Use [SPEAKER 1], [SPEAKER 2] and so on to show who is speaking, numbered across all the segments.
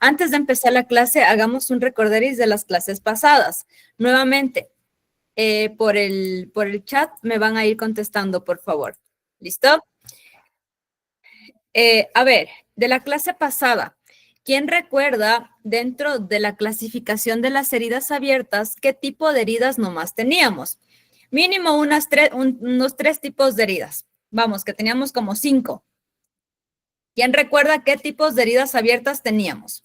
[SPEAKER 1] Antes de empezar la clase, hagamos un recorderis de las clases pasadas. Nuevamente, por el chat me van a ir contestando, por favor. ¿Listo? A ver, de la clase pasada, ¿quién recuerda dentro de la clasificación de las heridas abiertas qué tipo de heridas nomás teníamos? Mínimo unos 3 tipos de heridas. Vamos, que teníamos como 5. ¿Quién recuerda qué tipos de heridas abiertas teníamos?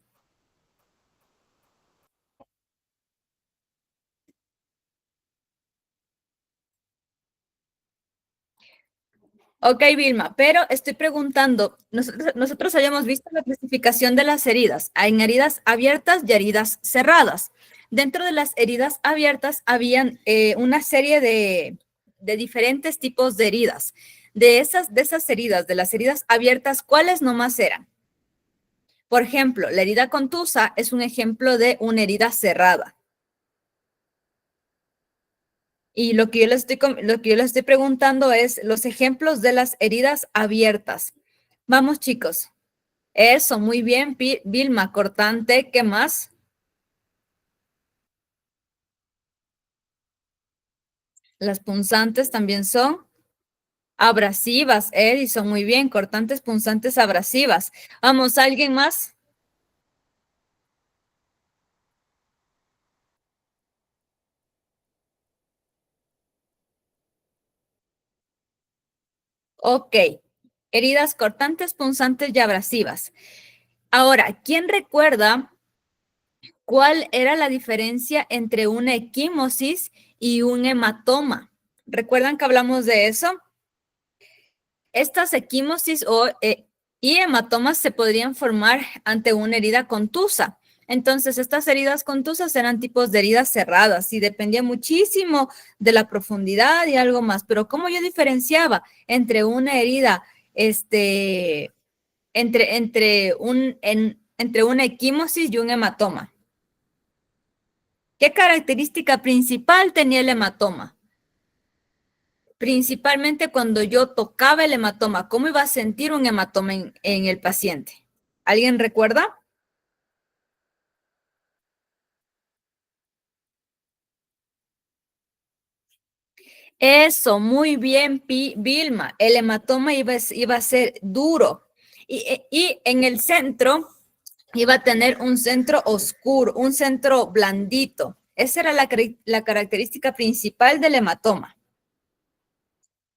[SPEAKER 1] Ok, Vilma, pero estoy preguntando, nosotros habíamos visto la clasificación de las heridas. Hay heridas abiertas y heridas cerradas. Dentro de las heridas abiertas habían una serie de diferentes tipos de heridas. De esas heridas, de las heridas abiertas, ¿cuáles nomás eran? Por ejemplo, la herida contusa es un ejemplo de una herida cerrada. Y lo que yo les estoy preguntando es los ejemplos de las heridas abiertas. Vamos, chicos. Eso, muy bien, Vilma, cortante. ¿Qué más? Las punzantes también son abrasivas, Edison, muy bien, cortantes, punzantes, abrasivas. Vamos, ¿alguien más? Ok. Heridas cortantes, punzantes y abrasivas. Ahora, ¿quién recuerda cuál era la diferencia entre una equimosis y un hematoma? ¿Recuerdan que hablamos de eso? Estas equimosis y hematomas se podrían formar ante una herida contusa. Entonces, estas heridas contusas eran tipos de heridas cerradas y dependía muchísimo de la profundidad y algo más. Pero ¿cómo yo diferenciaba entre una herida, entre una equimosis y un hematoma? ¿Qué característica principal tenía el hematoma? Principalmente cuando yo tocaba el hematoma, ¿cómo iba a sentir un hematoma en el paciente? ¿Alguien recuerda? Eso, muy bien, Vilma. El hematoma iba a ser duro y en el centro iba a tener un centro oscuro, un centro blandito. Esa era la característica principal del hematoma.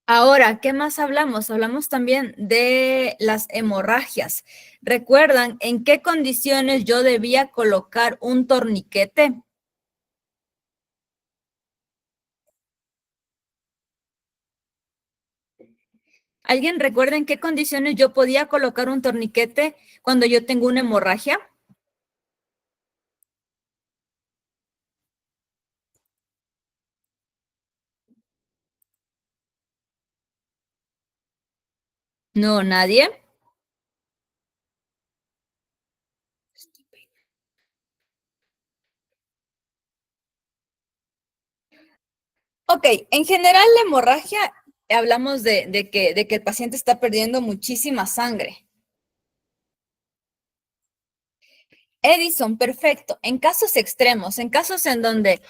[SPEAKER 1] Ahora, ¿qué más hablamos? Hablamos también de las hemorragias. ¿Recuerdan en qué condiciones yo debía colocar un torniquete? ¿Alguien recuerda en qué condiciones yo podía colocar un torniquete cuando yo tengo una hemorragia? No, nadie. Ok, en general la hemorragia, hablamos de que el paciente está perdiendo muchísima sangre. Edison, perfecto. En casos extremos, en casos en donde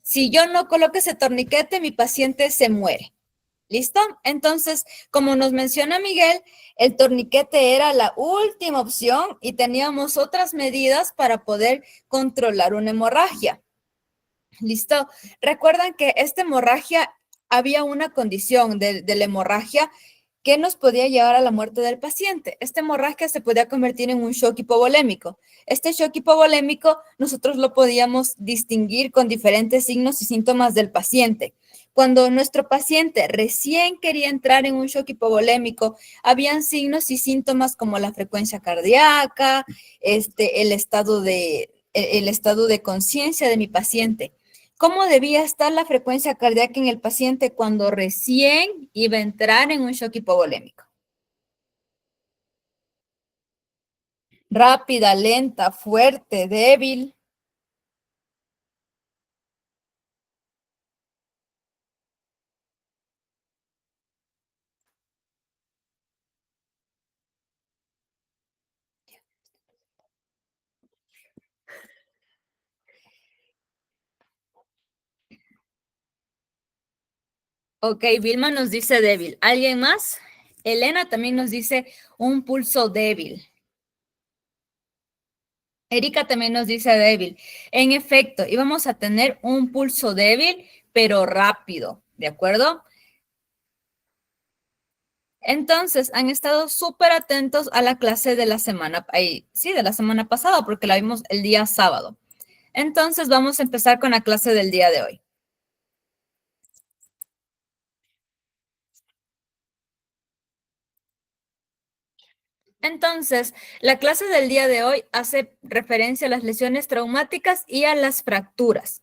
[SPEAKER 1] si yo no coloco ese torniquete, mi paciente se muere. ¿Listo? Entonces, como nos menciona Miguel, el torniquete era la última opción y teníamos otras medidas para poder controlar una hemorragia. ¿Listo? Recuerdan que esta hemorragia, había una condición de la hemorragia que nos podía llevar a la muerte del paciente. Esta hemorragia se podía convertir en un shock hipovolémico. Este shock hipovolémico nosotros lo podíamos distinguir con diferentes signos y síntomas del paciente. Cuando nuestro paciente recién quería entrar en un shock hipovolémico, habían signos y síntomas como la frecuencia cardíaca, el estado de conciencia de mi paciente. ¿Cómo debía estar la frecuencia cardíaca en el paciente cuando recién iba a entrar en un shock hipovolémico? Rápida, lenta, fuerte, débil. Ok, Vilma nos dice débil. ¿Alguien más? Elena también nos dice un pulso débil. Erika también nos dice débil. En efecto, íbamos a tener un pulso débil, pero rápido, ¿de acuerdo? Entonces, han estado súper atentos a la clase de la semana, sí, de la semana pasada, porque la vimos el día sábado. Entonces, vamos a empezar con la clase del día de hoy. Entonces, la clase del día de hoy hace referencia a las lesiones traumáticas y a las fracturas.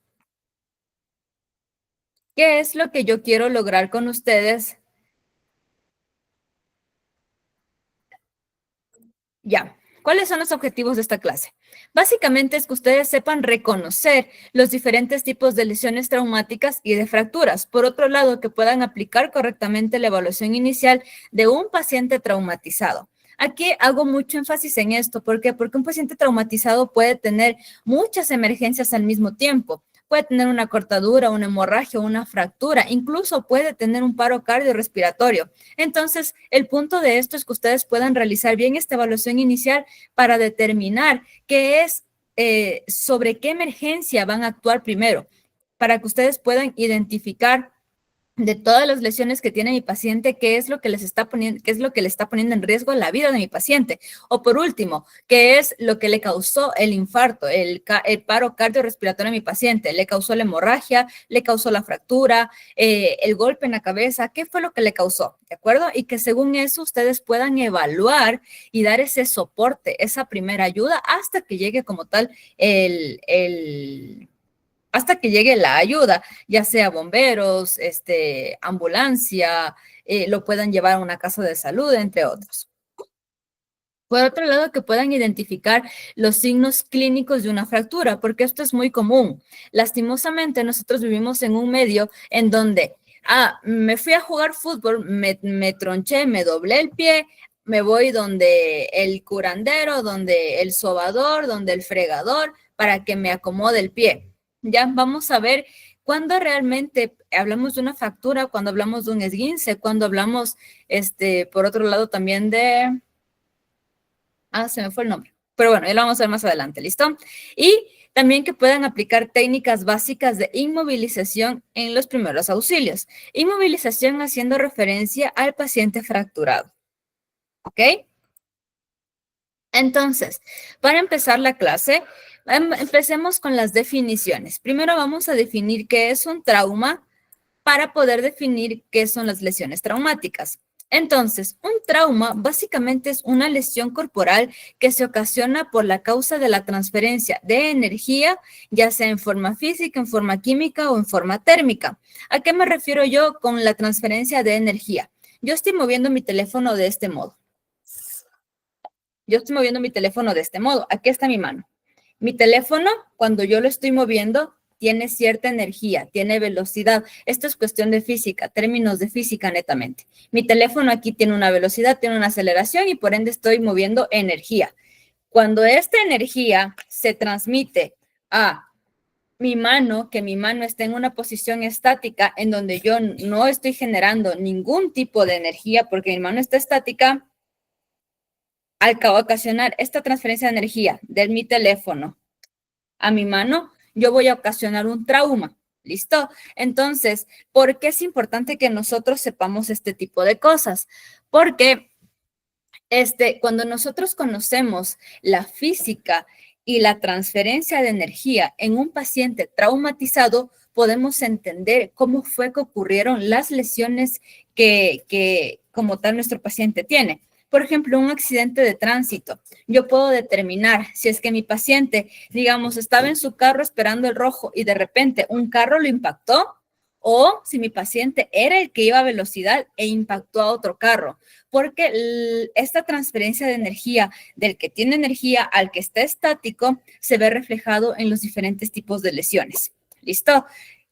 [SPEAKER 1] ¿Qué es lo que yo quiero lograr con ustedes? Ya. ¿Cuáles son los objetivos de esta clase? Básicamente es que ustedes sepan reconocer los diferentes tipos de lesiones traumáticas y de fracturas. Por otro lado, que puedan aplicar correctamente la evaluación inicial de un paciente traumatizado. Aquí hago mucho énfasis en esto. ¿Por qué? Porque un paciente traumatizado puede tener muchas emergencias al mismo tiempo. Puede tener una cortadura, una hemorragia, una fractura, incluso puede tener un paro cardiorrespiratorio. Entonces, el punto de esto es que ustedes puedan realizar bien esta evaluación inicial para determinar qué es, sobre qué emergencia van a actuar primero, para que ustedes puedan identificar de todas las lesiones que tiene mi paciente, qué es lo que les está poniendo, qué es lo que le está poniendo en riesgo la vida de mi paciente. O por último, qué es lo que le causó el infarto, el paro cardiorrespiratorio a mi paciente, le causó la hemorragia, le causó la fractura, el golpe en la cabeza, qué fue lo que le causó, ¿de acuerdo? Y que según eso ustedes puedan evaluar y dar ese soporte, esa primera ayuda hasta que llegue como tal hasta que llegue la ayuda, ya sea bomberos, ambulancia, lo puedan llevar a una casa de salud, entre otros. Por otro lado, que puedan identificar los signos clínicos de una fractura, porque esto es muy común. Lastimosamente, nosotros vivimos en un medio en donde, me fui a jugar fútbol, me tronché, me doblé el pie, me voy donde el curandero, donde el sobador, donde el fregador, para que me acomode el pie. Ya vamos a ver cuándo realmente hablamos de una fractura, cuando hablamos de un esguince, cuando hablamos, por otro lado, también de se me fue el nombre. Pero bueno, ya lo vamos a ver más adelante, ¿listo? Y también que puedan aplicar técnicas básicas de inmovilización en los primeros auxilios. Inmovilización haciendo referencia al paciente fracturado. ¿Ok? Entonces, para empezar la clase, empecemos con las definiciones. Primero vamos a definir qué es un trauma para poder definir qué son las lesiones traumáticas. Entonces, un trauma básicamente es una lesión corporal que se ocasiona por la causa de la transferencia de energía, ya sea en forma física, en forma química o en forma térmica. ¿A qué me refiero yo con la transferencia de energía? Yo estoy moviendo mi teléfono de este modo. Yo estoy moviendo mi teléfono de este modo. Aquí está mi mano. Mi teléfono, cuando yo lo estoy moviendo, tiene cierta energía, tiene velocidad. Esto es cuestión de física, términos de física netamente. Mi teléfono aquí tiene una velocidad, tiene una aceleración y por ende estoy moviendo energía. Cuando esta energía se transmite a mi mano, que mi mano esté en una posición estática en donde yo no estoy generando ningún tipo de energía porque mi mano está estática, al ocasionar esta transferencia de energía de mi teléfono a mi mano, yo voy a ocasionar un trauma. ¿Listo? Entonces, ¿por qué es importante que nosotros sepamos este tipo de cosas? Porque cuando nosotros conocemos la física y la transferencia de energía en un paciente traumatizado, podemos entender cómo fue que ocurrieron las lesiones que como tal nuestro paciente tiene. Por ejemplo, un accidente de tránsito. Yo puedo determinar si es que mi paciente, digamos, estaba en su carro esperando el rojo y de repente un carro lo impactó, o si mi paciente era el que iba a velocidad e impactó a otro carro, porque esta transferencia de energía del que tiene energía al que está estático se ve reflejado en los diferentes tipos de lesiones. ¿Listo?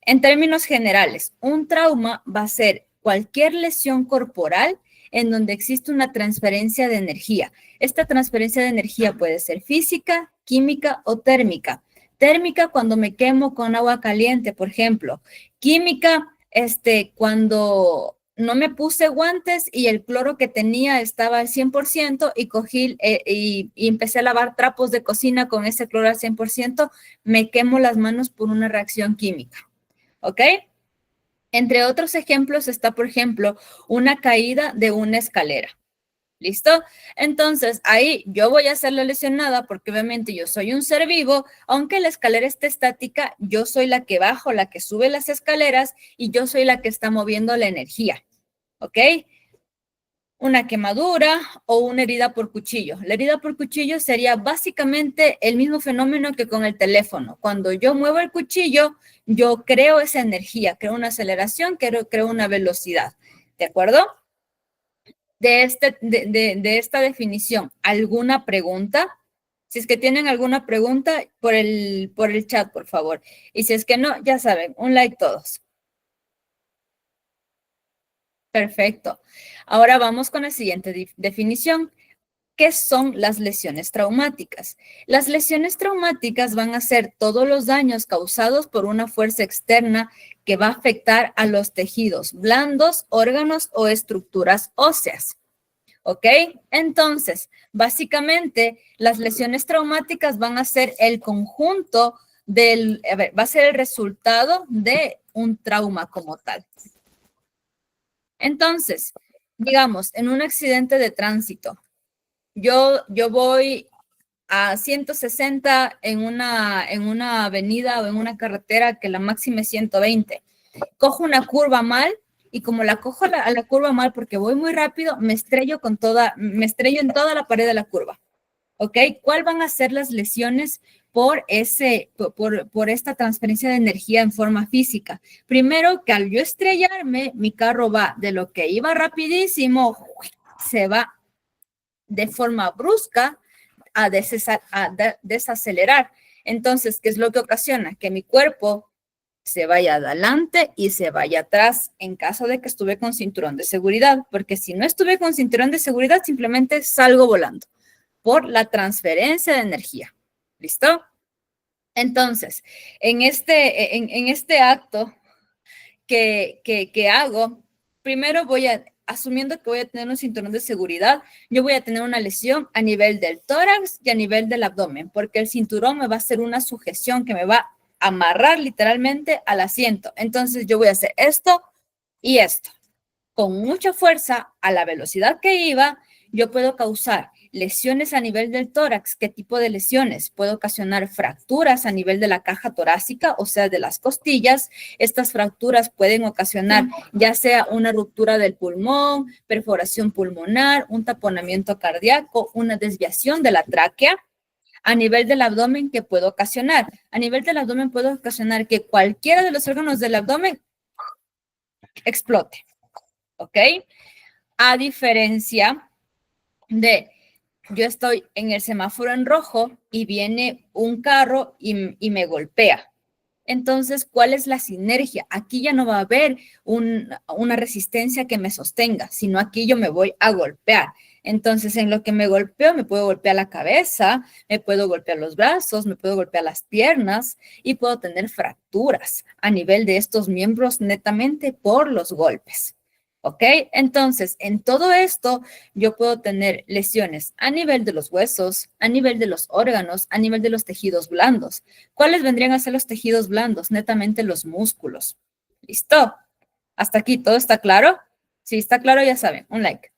[SPEAKER 1] En términos generales, un trauma va a ser cualquier lesión corporal en donde existe una transferencia de energía. Esta transferencia de energía puede ser física, química o térmica. Térmica cuando me quemo con agua caliente, por ejemplo. Química cuando no me puse guantes y el cloro que tenía estaba al 100% y cogí y empecé a lavar trapos de cocina con ese cloro al 100%, me quemo las manos por una reacción química, ¿ok? Entre otros ejemplos está, por ejemplo, una caída de una escalera. ¿Listo? Entonces, ahí yo voy a ser la lesionada porque obviamente yo soy un ser vivo, aunque la escalera esté estática, yo soy la que bajo, la que sube las escaleras y yo soy la que está moviendo la energía, ¿ok? Una quemadura o una herida por cuchillo. La herida por cuchillo sería básicamente el mismo fenómeno que con el teléfono. Cuando yo muevo el cuchillo, yo creo esa energía, creo una aceleración, creo una velocidad, ¿de acuerdo? De esta definición, ¿alguna pregunta? Si es que tienen alguna pregunta, por el chat, por favor. Y si es que no, ya saben, un like todos. Perfecto. Ahora vamos con la siguiente definición. ¿Qué son las lesiones traumáticas? Las lesiones traumáticas van a ser todos los daños causados por una fuerza externa que va a afectar a los tejidos blandos, órganos o estructuras óseas. ¿Ok? Entonces, básicamente, las lesiones traumáticas van a ser el conjunto va a ser el resultado de un trauma como tal. Entonces, digamos, en un accidente de tránsito, yo voy a 160 en una avenida o en una carretera que la máxima es 120. Cojo una curva mal y como la cojo a la curva mal porque voy muy rápido, me estrello en toda la pared de la curva. ¿Ok? ¿Cuál van a ser las lesiones por esta transferencia de energía en forma física? Primero, que al yo estrellarme, mi carro va de lo que iba rapidísimo, se va de forma brusca a desacelerar. Entonces, ¿qué es lo que ocasiona? Que mi cuerpo se vaya adelante y se vaya atrás en caso de que estuve con cinturón de seguridad, porque si no estuve con cinturón de seguridad, simplemente salgo volando por la transferencia de energía. ¿Listo? Entonces, en este acto que hago, primero asumiendo que voy a tener un cinturón de seguridad, yo voy a tener una lesión a nivel del tórax y a nivel del abdomen, porque el cinturón me va a hacer una sujeción que me va a amarrar literalmente al asiento. Entonces yo voy a hacer esto y esto. Con mucha fuerza, a la velocidad que iba, yo puedo causar lesiones a nivel del tórax. ¿Qué tipo de lesiones? Puedo ocasionar fracturas a nivel de la caja torácica, o sea, de las costillas. Estas fracturas pueden ocasionar ya sea una ruptura del pulmón, perforación pulmonar, un taponamiento cardíaco, una desviación de la tráquea. A nivel del abdomen, ¿qué puedo ocasionar? A nivel del abdomen puedo ocasionar que cualquiera de los órganos del abdomen explote. ¿Ok? A diferencia de yo estoy en el semáforo en rojo y viene un carro y me golpea. Entonces, ¿cuál es la sinergia? Aquí ya no va a haber una resistencia que me sostenga, sino aquí yo me voy a golpear. Entonces, en lo que me golpeo, me puedo golpear la cabeza, me puedo golpear los brazos, me puedo golpear las piernas y puedo tener fracturas a nivel de estos miembros netamente por los golpes. ¿Ok? Entonces, en todo esto, yo puedo tener lesiones a nivel de los huesos, a nivel de los órganos, a nivel de los tejidos blandos. ¿Cuáles vendrían a ser los tejidos blandos? Netamente los músculos. ¿Listo? Hasta aquí, ¿todo está claro? Si está claro, ya saben, un like.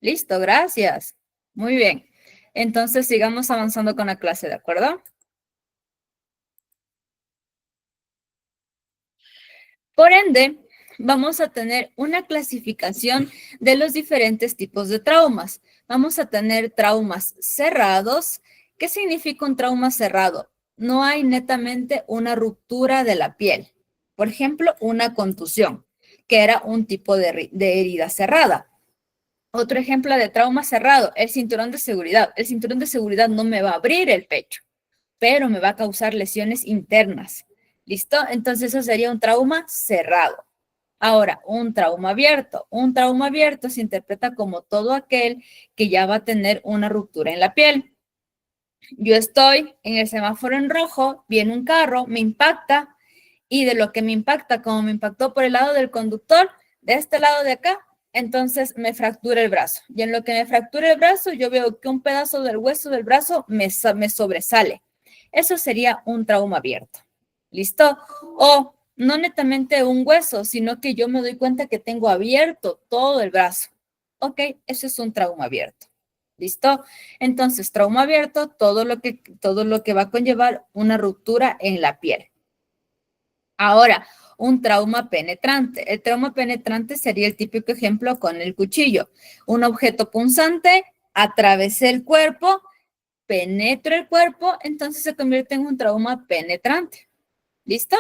[SPEAKER 1] Listo, gracias. Muy bien. Entonces, sigamos avanzando con la clase, ¿de acuerdo? Por ende, vamos a tener una clasificación de los diferentes tipos de traumas. Vamos a tener traumas cerrados. ¿Qué significa un trauma cerrado? No hay netamente una ruptura de la piel. Por ejemplo, una contusión, que era un tipo de herida cerrada. Otro ejemplo de trauma cerrado, el cinturón de seguridad. El cinturón de seguridad no me va a abrir el pecho, pero me va a causar lesiones internas. ¿Listo? Entonces eso sería un trauma cerrado. Ahora, un trauma abierto. Un trauma abierto se interpreta como todo aquel que ya va a tener una ruptura en la piel. Yo estoy en el semáforo en rojo, viene un carro, me impacta y de lo que me impacta, como me impactó por el lado del conductor, de este lado de acá, entonces me fractura el brazo. Y en lo que me fractura el brazo, yo veo que un pedazo del hueso del brazo me sobresale. Eso sería un trauma abierto. ¿Listo? O no netamente un hueso, sino que yo me doy cuenta que tengo abierto todo el brazo. Ok, eso es un trauma abierto. ¿Listo? Entonces, trauma abierto, todo lo que va a conllevar una ruptura en la piel. Ahora, un trauma penetrante. El trauma penetrante sería el típico ejemplo con el cuchillo. Un objeto punzante, atravesé el cuerpo, penetro el cuerpo, entonces se convierte en un trauma penetrante. ¿Listo?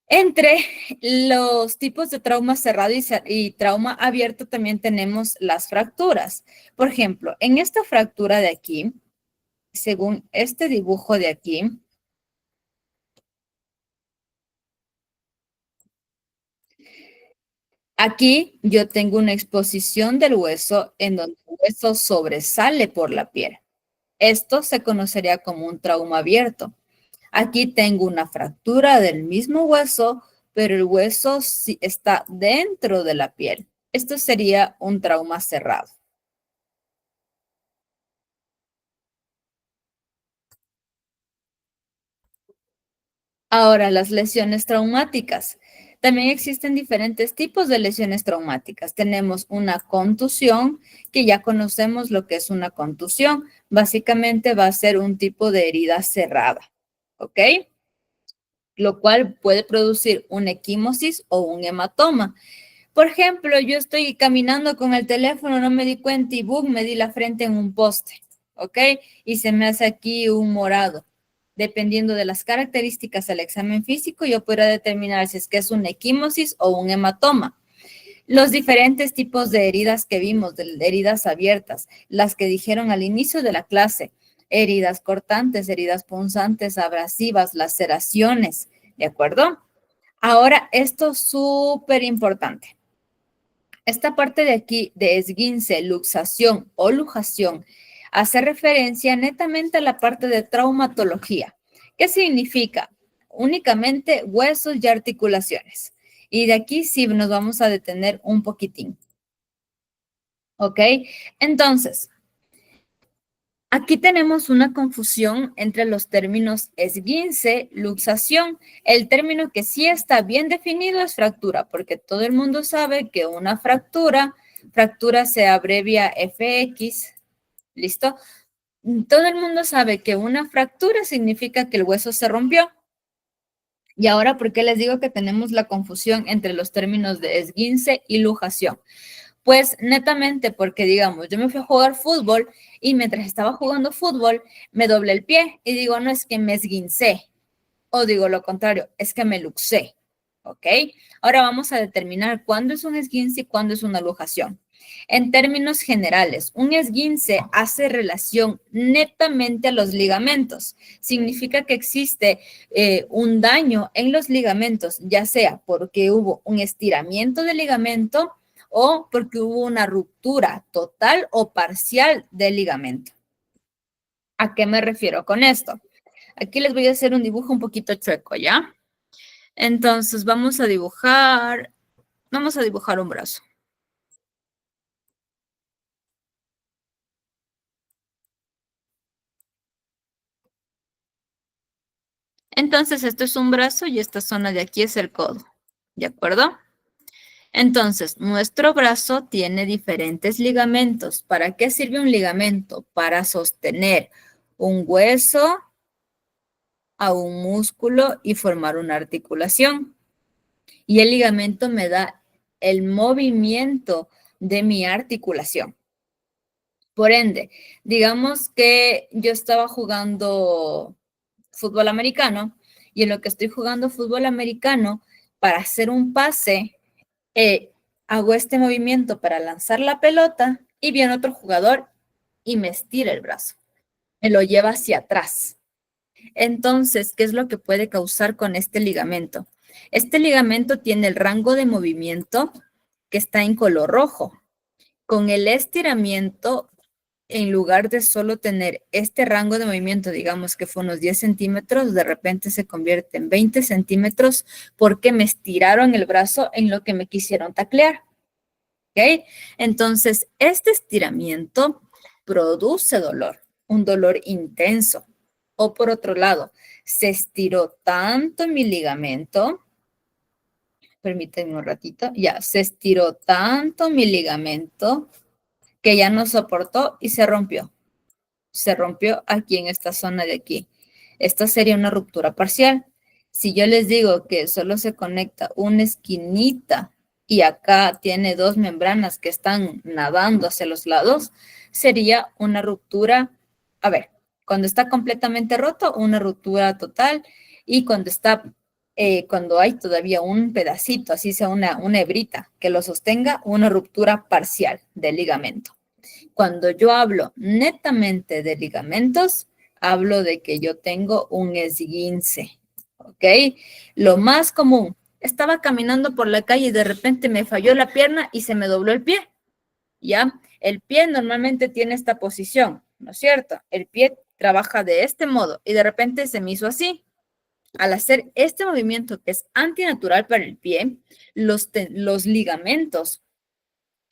[SPEAKER 1] Entre los tipos de trauma cerrado y trauma abierto también tenemos las fracturas. Por ejemplo, en esta fractura de aquí, según este dibujo de aquí, aquí yo tengo una exposición del hueso en donde el hueso sobresale por la piel. Esto se conocería como un trauma abierto. Aquí tengo una fractura del mismo hueso, pero el hueso sí está dentro de la piel. Esto sería un trauma cerrado. Ahora, las lesiones traumáticas. También existen diferentes tipos de lesiones traumáticas. Tenemos una contusión, que ya conocemos lo que es una contusión. Básicamente va a ser un tipo de herida cerrada, ¿ok? Lo cual puede producir una equimosis o un hematoma. Por ejemplo, yo estoy caminando con el teléfono, no me di cuenta y boom, me di la frente en un poste, ¿ok? Y se me hace aquí un morado. Dependiendo de las características del examen físico, yo podré determinar si es que es una equimosis o un hematoma. Los diferentes tipos de heridas que vimos, de heridas abiertas, las que dijeron al inicio de la clase, heridas cortantes, heridas punzantes, abrasivas, laceraciones, ¿de acuerdo? Ahora, esto es súper importante. Esta parte de aquí de esguince, luxación o lujación hace referencia netamente a la parte de traumatología. ¿Qué significa? Únicamente huesos y articulaciones. Y de aquí sí nos vamos a detener un poquitín. ¿Ok? Entonces, aquí tenemos una confusión entre los términos esguince, luxación. El término que sí está bien definido es fractura, porque todo el mundo sabe que una fractura se abrevia FX, ¿listo? Todo el mundo sabe que una fractura significa que el hueso se rompió. Y ahora, ¿por qué les digo que tenemos la confusión entre los términos de esguince y luxación? Pues netamente porque, digamos, yo me fui a jugar fútbol y mientras estaba jugando fútbol me doblé el pie y digo, no es que me esguincé, o digo lo contrario, es que me luxé, ¿ok? Ahora vamos a determinar cuándo es un esguince y cuándo es una luxación. En términos generales, un esguince hace relación netamente a los ligamentos. Significa que existe un daño en los ligamentos, ya sea porque hubo un estiramiento del ligamento o porque hubo una ruptura total o parcial del ligamento. ¿A qué me refiero con esto? Aquí les voy a hacer un dibujo un poquito chueco, ¿ya? Entonces vamos a dibujar un brazo. Entonces esto es un brazo y esta zona de aquí es el codo, ¿de acuerdo? Entonces, nuestro brazo tiene diferentes ligamentos. ¿Para qué sirve un ligamento? Para sostener un hueso a un músculo y formar una articulación. Y el ligamento me da el movimiento de mi articulación. Por ende, digamos que yo estaba jugando fútbol americano y en lo que estoy jugando fútbol americano, para hacer un pase, hago este movimiento para lanzar la pelota y viene otro jugador y me estira el brazo, me lo lleva hacia atrás. Entonces, ¿qué es lo que puede causar con este ligamento? Este ligamento tiene el rango de movimiento que está en color rojo. Con el estiramiento en lugar de solo tener este rango de movimiento, digamos que fue unos 10 centímetros, de repente se convierte en 20 centímetros porque me estiraron el brazo en lo que me quisieron taclear. ¿Ok? Entonces, este estiramiento produce dolor, un dolor intenso. O por otro lado, se estiró tanto mi ligamento, permítanme un ratito, ya, se estiró tanto mi ligamento que ya no soportó y se rompió. Se rompió aquí en esta zona de aquí. Esta sería una ruptura parcial. Si yo les digo que solo se conecta una esquinita y acá tiene dos membranas que están nadando hacia los lados, sería una ruptura, a ver, cuando está completamente roto, una ruptura total, y cuando está, cuando hay todavía un pedacito, así sea una hebrita que lo sostenga, una ruptura parcial del ligamento. Cuando yo hablo netamente de ligamentos, hablo de que yo tengo un esguince, ¿ok? Lo más común, estaba caminando por la calle y de repente me falló la pierna y se me dobló el pie, ¿ya? El pie normalmente tiene esta posición, ¿no es cierto? El pie trabaja de este modo y de repente se me hizo así. Al hacer este movimiento que es antinatural para el pie, los ligamentos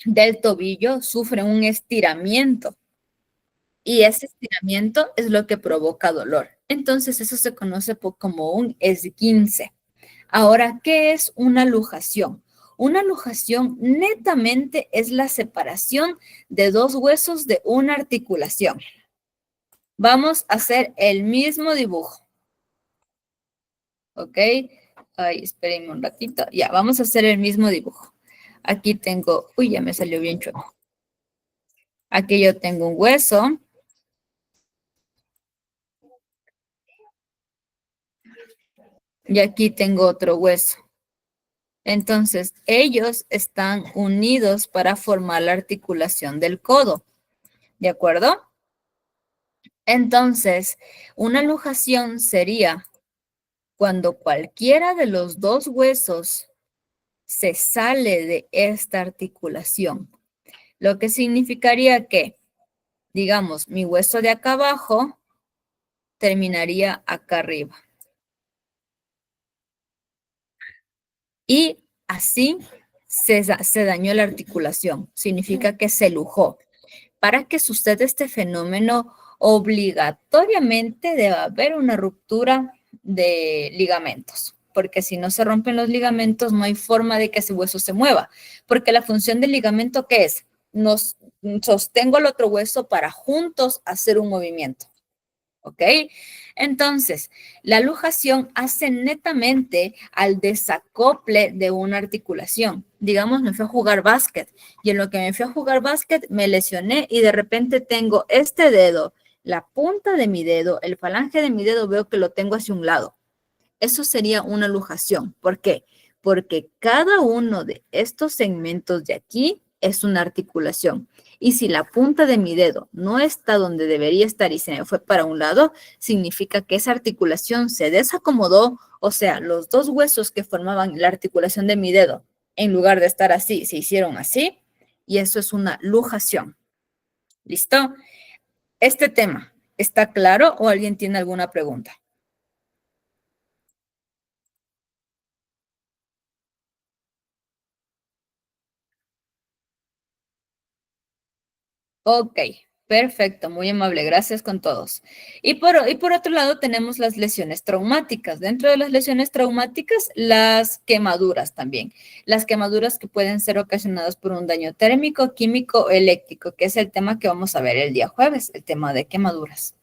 [SPEAKER 1] del tobillo sufren un estiramiento y ese estiramiento es lo que provoca dolor. Entonces eso se conoce como un esguince. Ahora, ¿qué es una lujación? Una lujación netamente es la separación de dos huesos de una articulación. Vamos a hacer el mismo dibujo. ¿Ok? Ay, espérenme un ratito. Ya, vamos a hacer el mismo dibujo. Aquí tengo, uy, ya me salió bien chueco. Aquí yo tengo un hueso. Y aquí tengo otro hueso. Entonces, ellos están unidos para formar la articulación del codo. ¿De acuerdo? Entonces, una lujación sería cuando cualquiera de los dos huesos se sale de esta articulación. Lo que significaría que, digamos, mi hueso de acá abajo terminaría acá arriba. Y así se dañó la articulación. Significa que se lujó. Para que suceda este fenómeno, obligatoriamente debe haber una ruptura de ligamentos, porque si no se rompen los ligamentos, no hay forma de que ese hueso se mueva, porque la función del ligamento, ¿qué es? Nos sostengo el otro hueso para juntos hacer un movimiento. ¿Ok? Entonces, la lujación hace netamente al desacople de una articulación. Digamos, me fui a jugar básquet y en lo que me fui a jugar básquet me lesioné y de repente tengo este dedo, la punta de mi dedo, el falange de mi dedo, veo que lo tengo hacia un lado. Eso sería una lujación. ¿Por qué? Porque cada uno de estos segmentos de aquí es una articulación. Y si la punta de mi dedo no está donde debería estar y se me fue para un lado, significa que esa articulación se desacomodó, o sea, los dos huesos que formaban la articulación de mi dedo, en lugar de estar así, se hicieron así, y eso es una lujación. ¿Listo? ¿Este tema está claro o alguien tiene alguna pregunta? Ok, perfecto, muy amable, gracias con todos. Y por otro lado tenemos las lesiones traumáticas. Dentro de las lesiones traumáticas, las quemaduras también. Las quemaduras que pueden ser ocasionadas por un daño térmico, químico o eléctrico, que es el tema que vamos a ver el día jueves, el tema de quemaduras.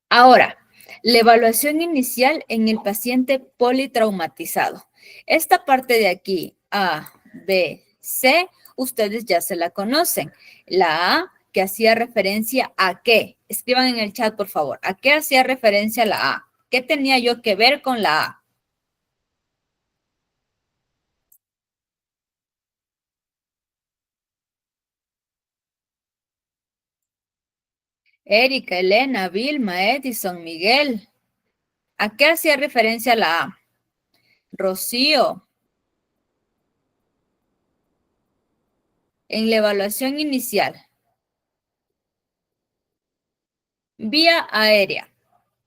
[SPEAKER 1] Ahora, la evaluación inicial en el paciente politraumatizado. Esta parte de aquí, A, B, C, ustedes ya se la conocen. La A, que hacía referencia a qué. Escriban en el chat, por favor. ¿A qué hacía referencia la A? ¿Qué tenía yo que ver con la A? Erika, Elena, Vilma, Edison, Miguel. ¿A qué hacía referencia la A? Rocío, en la evaluación inicial, vía aérea.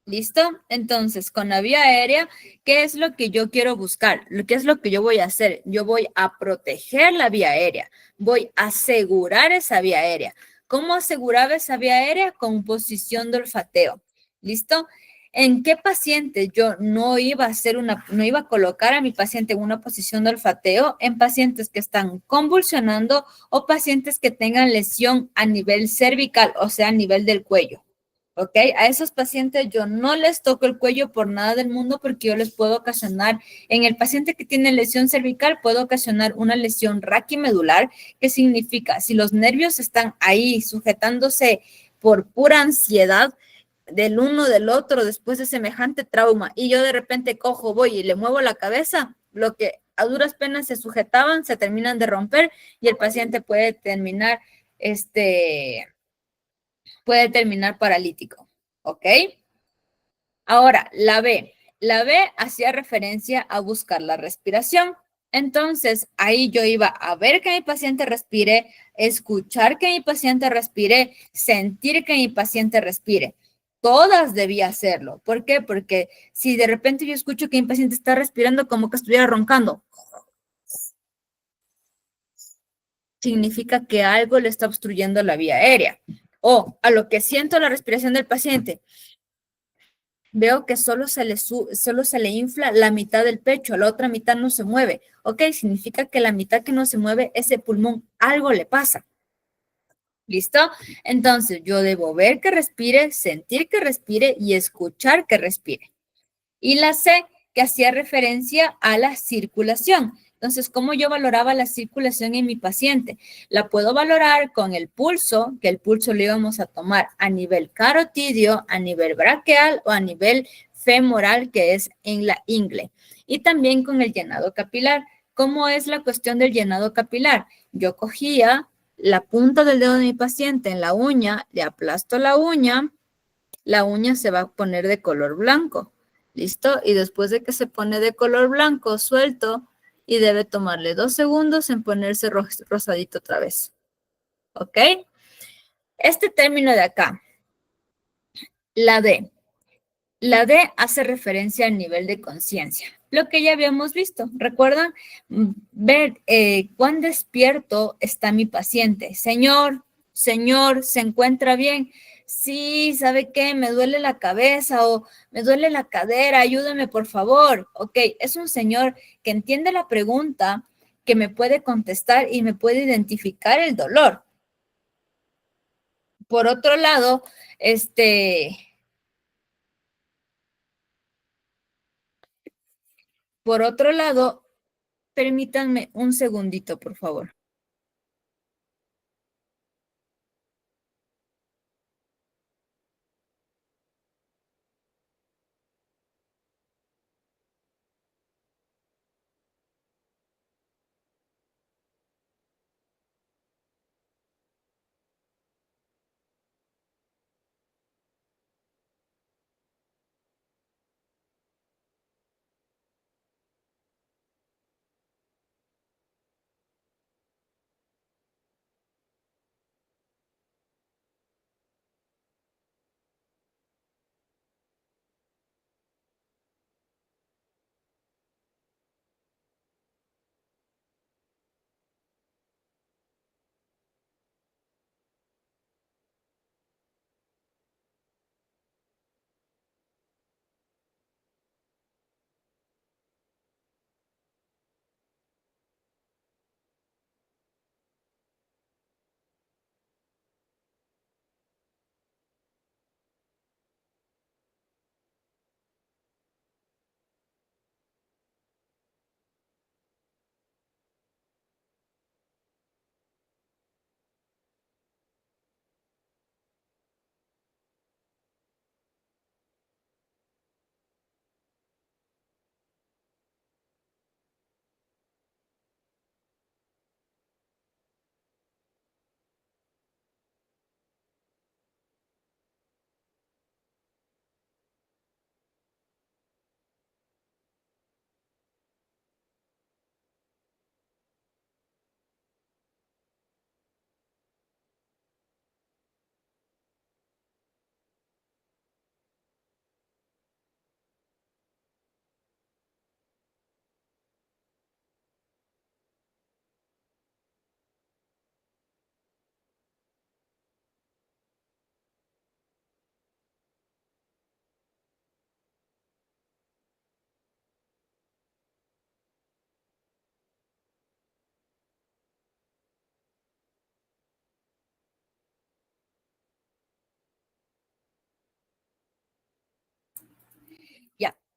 [SPEAKER 1] ¿Listo? Entonces, con la vía aérea, ¿qué es lo que yo quiero buscar? ¿Qué es lo que yo voy a hacer? Yo voy a proteger la vía aérea, voy a asegurar esa vía aérea. ¿Cómo aseguraba esa vía aérea? Con posición de olfateo. ¿Listo? ¿En qué paciente yo no iba a hacer no iba a colocar a mi paciente en una posición de olfateo? En pacientes que están convulsionando o pacientes que tengan lesión a nivel cervical, o sea, a nivel del cuello. ¿Ok? A esos pacientes yo no les toco el cuello por nada del mundo porque yo les puedo ocasionar, en el paciente que tiene lesión cervical, puedo ocasionar una lesión raquimedular, que significa si los nervios están ahí sujetándose por pura ansiedad del uno del otro después de semejante trauma y yo de repente cojo, voy y le muevo la cabeza, lo que a duras penas se sujetaban, se terminan de romper y el paciente puede terminar paralítico. ¿Ok? Ahora, la B. La B hacía referencia a buscar la respiración. Entonces, ahí yo iba a ver que mi paciente respire, escuchar que mi paciente respire, sentir que mi paciente respire. Todas debía hacerlo. ¿Por qué? Porque si de repente yo escucho que mi paciente está respirando como que estuviera roncando, significa que algo le está obstruyendo la vía aérea. O a lo que siento la respiración del paciente, veo que solo se le infla la mitad del pecho, la otra mitad no se mueve. Ok, significa que la mitad que no se mueve, ese pulmón, algo le pasa. ¿Listo? Entonces, yo debo ver que respire, sentir que respire y escuchar que respire. Y la C, que hacía referencia a la circulación. Entonces, ¿cómo yo valoraba la circulación en mi paciente? La puedo valorar con el pulso, que el pulso lo íbamos a tomar a nivel carotidio, a nivel braquial o a nivel femoral, que es en la ingle. Y también con el llenado capilar. ¿Cómo es la cuestión del llenado capilar? Yo cogía la punta del dedo de mi paciente en la uña, le aplasto la uña se va a poner de color blanco. ¿Listo? Y después de que se pone de color blanco, suelto y debe tomarle 2 segundos en ponerse rosadito otra vez. ¿Ok? Este término de acá, la D. La D hace referencia al nivel de conciencia, lo que ya habíamos visto. ¿Recuerdan? Ver cuán despierto está mi paciente. Señor, señor, ¿se encuentra bien? Sí, ¿sabe qué? Me duele la cabeza o me duele la cadera, ayúdeme por favor. Ok, es un señor que entiende la pregunta, que me puede contestar y me puede identificar el dolor. Por otro lado, por otro lado, permítanme un segundito, por favor.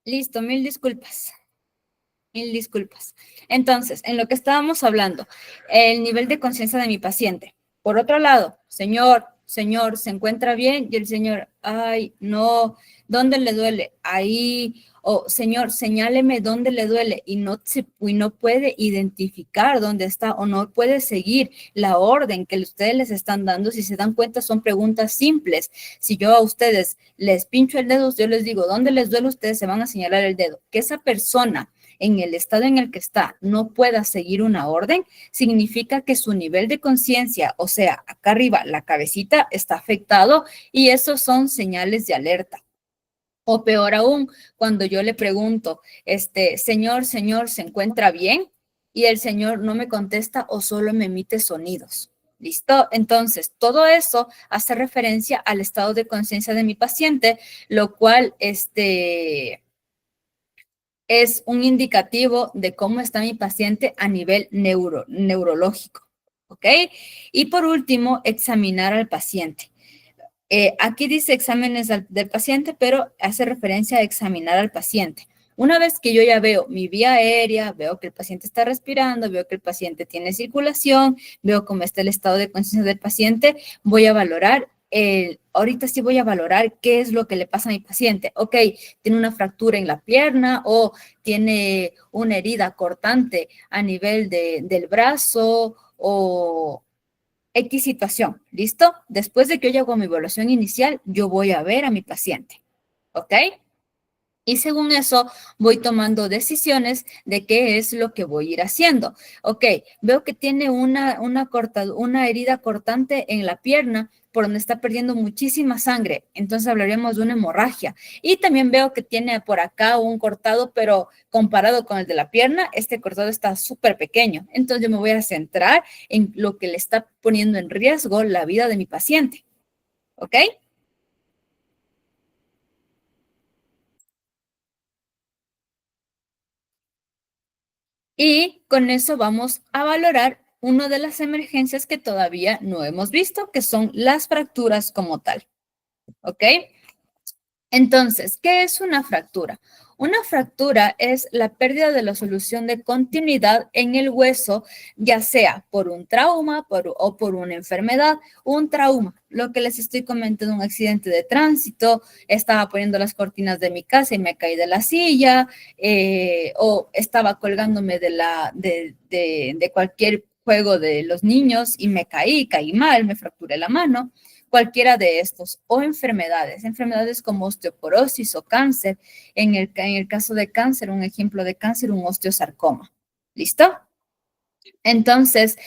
[SPEAKER 1] Listo, mil disculpas. Mil disculpas. Entonces, en lo que estábamos hablando, el nivel de conciencia de mi paciente. Por otro lado, señor, ¿se encuentra bien? Y el señor, ay, no, ¿dónde le duele? Ahí. O señor, señáleme dónde le duele y no puede identificar dónde está o no puede seguir la orden que ustedes les están dando. Si se dan cuenta, son preguntas simples. Si yo a ustedes les pincho el dedo, yo les digo, ¿dónde les duele? Ustedes se van a señalar el dedo. Que esa persona en el estado en el que está no pueda seguir una orden, significa que su nivel de conciencia, o sea, acá arriba, la cabecita, está afectado y esos son señales de alerta. O peor aún, cuando yo le pregunto, señor, ¿se encuentra bien? Y el señor no me contesta o solo me emite sonidos. ¿Listo? Entonces, todo eso hace referencia al estado de conciencia de mi paciente, lo cual, es un indicativo de cómo está mi paciente a nivel neurológico, ¿ok? Y por último, examinar al paciente. Aquí dice exámenes del paciente, pero hace referencia a examinar al paciente. Una vez que yo ya veo mi vía aérea, veo que el paciente está respirando, veo que el paciente tiene circulación, veo cómo está el estado de conciencia del paciente, voy a valorar ahorita sí voy a valorar qué es lo que le pasa a mi paciente. Ok, tiene una fractura en la pierna o tiene una herida cortante a nivel del brazo o X situación. ¿Listo? Después de que yo hago mi evaluación inicial, yo voy a ver a mi paciente. ¿Ok? Y según eso, voy tomando decisiones de qué es lo que voy a ir haciendo. Ok, veo que tiene una herida cortante en la pierna por donde está perdiendo muchísima sangre. Entonces hablaríamos de una hemorragia. Y también veo que tiene por acá un cortado, pero comparado con el de la pierna, este cortado está súper pequeño. Entonces yo me voy a centrar en lo que le está poniendo en riesgo la vida de mi paciente. ¿Ok? Y con eso vamos a valorar una de las emergencias que todavía no hemos visto, que son las fracturas como tal. ¿Ok? Entonces, ¿qué es una fractura? Una fractura es la pérdida de la solución de continuidad en el hueso, ya sea por un trauma o por una enfermedad. Un trauma, lo que les estoy comentando, un accidente de tránsito, estaba poniendo las cortinas de mi casa y me caí de la silla, o estaba colgándome de cualquier juego de los niños y me caí mal, me fracturé la mano. Cualquiera de estos, o enfermedades como osteoporosis o cáncer. En el caso de cáncer, un ejemplo de cáncer, un osteosarcoma. ¿Listo? Entonces,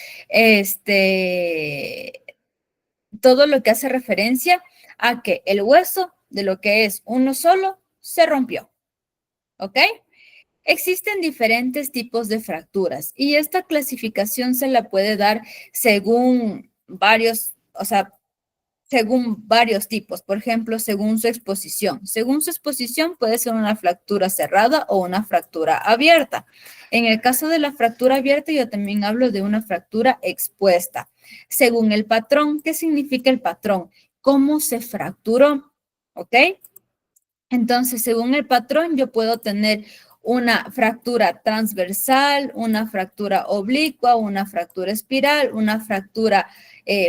[SPEAKER 1] todo lo que hace referencia a que el hueso de lo que es uno solo se rompió. ¿Ok? Existen diferentes tipos de fracturas y esta clasificación se la puede dar según varios, o sea, según varios tipos, por ejemplo, según su exposición. Según su exposición puede ser una fractura cerrada o una fractura abierta. En el caso de la fractura abierta, yo también hablo de una fractura expuesta. Según el patrón, ¿qué significa el patrón? ¿Cómo se fracturó? ¿Ok? Entonces, según el patrón, yo puedo tener una fractura transversal, una fractura oblicua, una fractura espiral, una fractura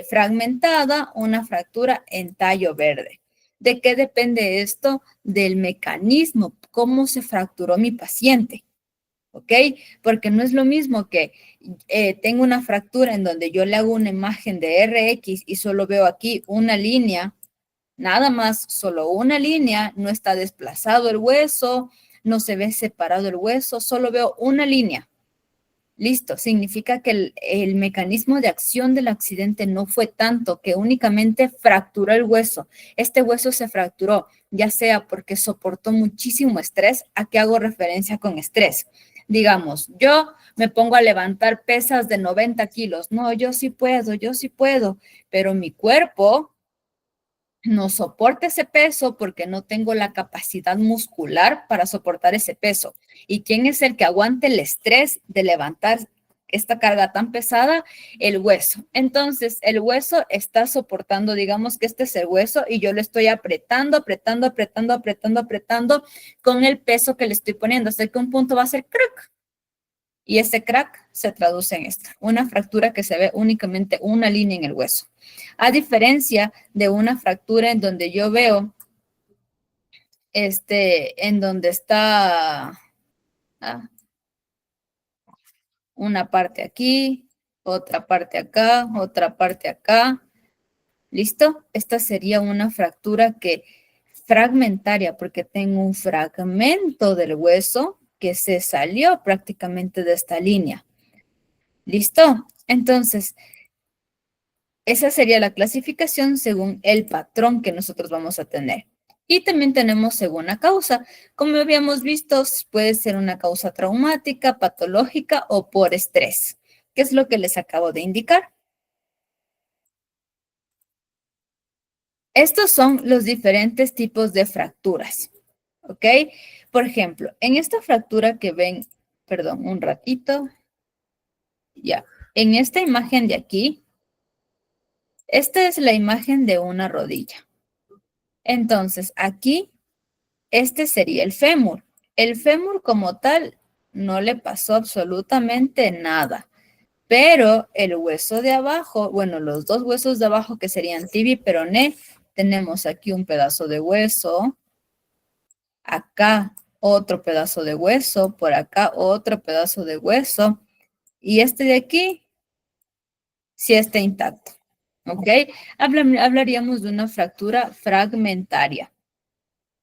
[SPEAKER 1] fragmentada, una fractura en tallo verde. ¿De qué depende esto? Del mecanismo, cómo se fracturó mi paciente. ¿Ok? Porque no es lo mismo que tengo una fractura en donde yo le hago una imagen de RX y solo veo aquí una línea, nada más, solo una línea, no está desplazado el hueso, no se ve separado el hueso, solo veo una línea. Listo, significa que el mecanismo de acción del accidente no fue tanto que únicamente fracturó el hueso. Este hueso se fracturó, ya sea porque soportó muchísimo estrés. ¿A qué hago referencia con estrés? Digamos, yo me pongo a levantar pesas de 90 kilos. No, yo sí puedo, pero mi cuerpo no soporta ese peso porque no tengo la capacidad muscular para soportar ese peso. ¿Y quién es el que aguante el estrés de levantar esta carga tan pesada, el hueso. Entonces, el hueso está soportando, digamos que este es el hueso y yo lo estoy apretando, apretando, apretando, apretando, apretando con el peso que le estoy poniendo, hasta que un punto va a ser crack. Y ese crack se traduce en esto, una fractura que se ve únicamente una línea en el hueso. A diferencia de una fractura en donde yo veo, en donde está una parte aquí, otra parte acá, otra parte acá. ¿Listo? Esta sería una fractura fragmentaria, porque tengo un fragmento del hueso que se salió prácticamente de esta línea. ¿Listo? Entonces, esa sería la clasificación según el patrón que nosotros vamos a tener. Y también tenemos según la causa. Como habíamos visto, puede ser una causa traumática, patológica o por estrés, que es lo que les acabo de indicar. Estos son los diferentes tipos de fracturas, ¿ok? Por ejemplo, en esta fractura que ven, perdón, un ratito, ya, en esta imagen de aquí, esta es la imagen de una rodilla. Entonces, aquí, este sería el fémur. El fémur como tal no le pasó absolutamente nada, pero el hueso de abajo, bueno, los dos huesos de abajo que serían tibia y peroné, tenemos aquí un pedazo de hueso, acá otro pedazo de hueso, por acá otro pedazo de hueso, y este de aquí sí está intacto, ¿ok? Hablaríamos de una fractura fragmentaria.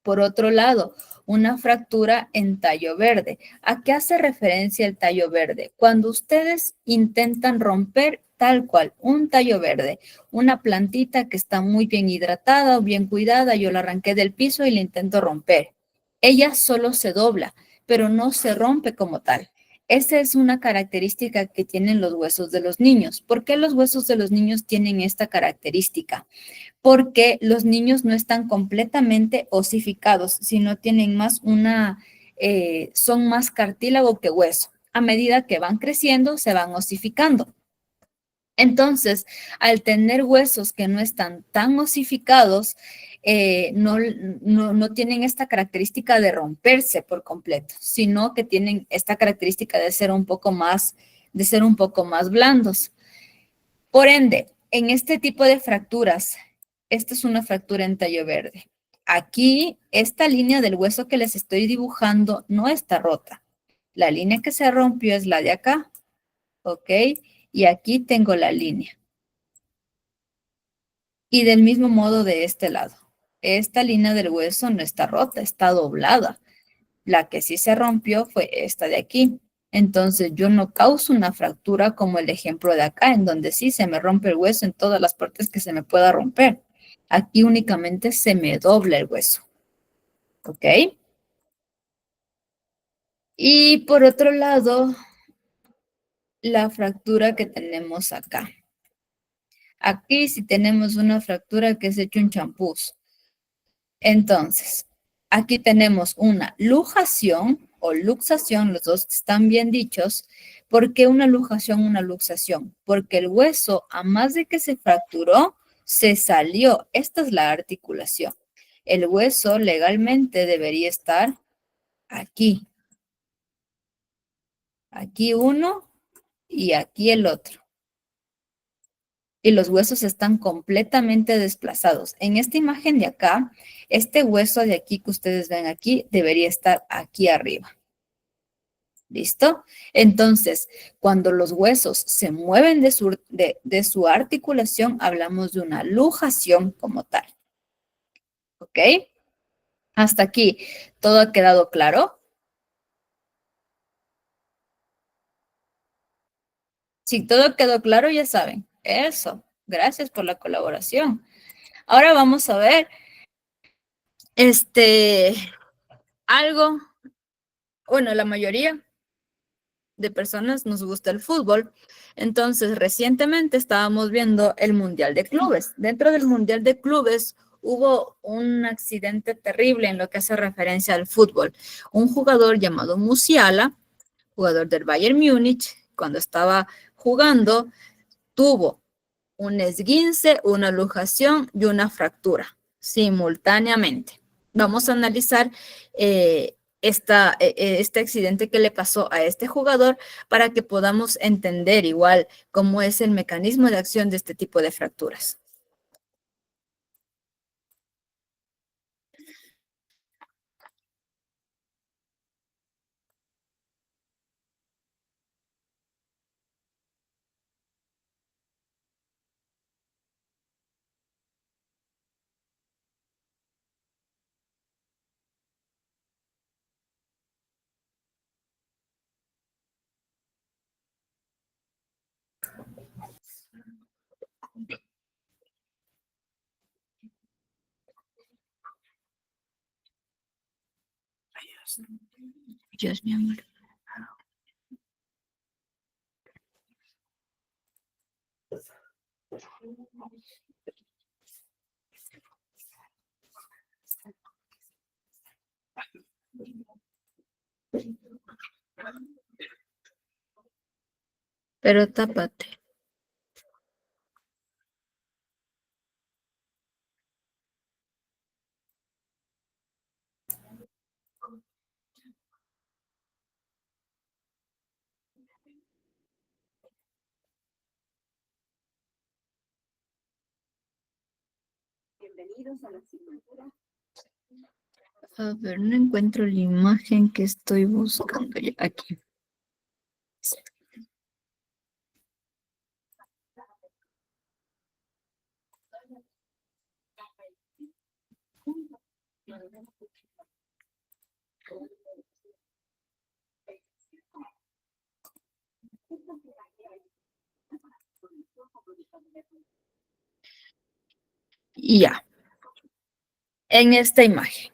[SPEAKER 1] Por otro lado, una fractura en tallo verde. ¿A qué hace referencia el tallo verde? Cuando ustedes intentan romper tal cual un tallo verde, una plantita que está muy bien hidratada o bien cuidada, yo la arranqué del piso y la intento romper. Ella solo se dobla, pero no se rompe como tal. Esa es una característica que tienen los huesos de los niños. ¿Por qué los huesos de los niños tienen esta característica? Porque los niños no están completamente osificados, sino tienen más son más cartílago que hueso. A medida que van creciendo, se van osificando. Entonces, al tener huesos que no están tan osificados, no tienen esta característica de romperse por completo, sino que tienen esta característica de ser un poco más blandos. Por ende, en este tipo de fracturas, esta es una fractura en tallo verde. Aquí, esta línea del hueso que les estoy dibujando no está rota. La línea que se rompió es la de acá, ¿ok? Y aquí tengo la línea. Y del mismo modo de este lado. Esta línea del hueso no está rota, está doblada. La que sí se rompió fue esta de aquí. Entonces yo no causo una fractura como el ejemplo de acá, en donde sí se me rompe el hueso en todas las partes que se me pueda romper. Aquí únicamente se me dobla el hueso. ¿Ok? Y por otro lado, la fractura que tenemos acá. Aquí sí tenemos una fractura que es hecho un champús. Entonces, aquí tenemos una luxación o luxación, los dos están bien dichos. ¿Por qué una luxación, una luxación? Porque el hueso, a más de que se fracturó, se salió. Esta es la articulación. El hueso legalmente debería estar aquí. Aquí uno y aquí el otro. Y los huesos están completamente desplazados. En esta imagen de acá, este hueso de aquí que ustedes ven aquí debería estar aquí arriba. ¿Listo? Entonces, cuando los huesos se mueven de su articulación, hablamos de una luxación como tal. ¿Ok? Hasta aquí, ¿todo ha quedado claro? Si todo quedó claro, ya saben. Eso. Gracias por la colaboración. Ahora vamos a ver, algo, bueno, la mayoría de personas nos gusta el fútbol. Entonces, recientemente estábamos viendo el Mundial de Clubes. Dentro del Mundial de Clubes hubo un accidente terrible en lo que hace referencia al fútbol. Un jugador llamado Musiala, jugador del Bayern Múnich, cuando estaba jugando, tuvo un esguince, una luxación y una fractura simultáneamente. Vamos a analizar este accidente que le pasó a este jugador para que podamos entender igual cómo es el mecanismo de acción de este tipo de fracturas. Dios mío, amor. Pero tápate. A ver, no encuentro la imagen que estoy buscando ya aquí. Y ya, en esta imagen.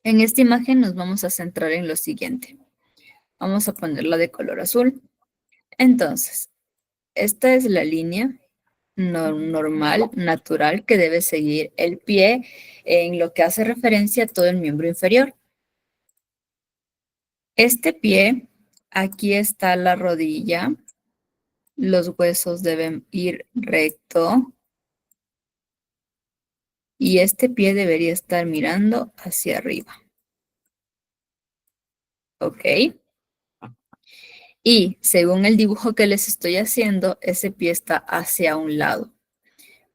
[SPEAKER 1] En esta imagen nos vamos a centrar en lo siguiente. Vamos a ponerla de color azul. Entonces, esta es la línea normal, natural, que debe seguir el pie en lo que hace referencia a todo el miembro inferior. Este pie, aquí está la rodilla, los huesos deben ir recto y este pie debería estar mirando hacia arriba. ¿Ok? Y según el dibujo que les estoy haciendo, ese pie está hacia un lado.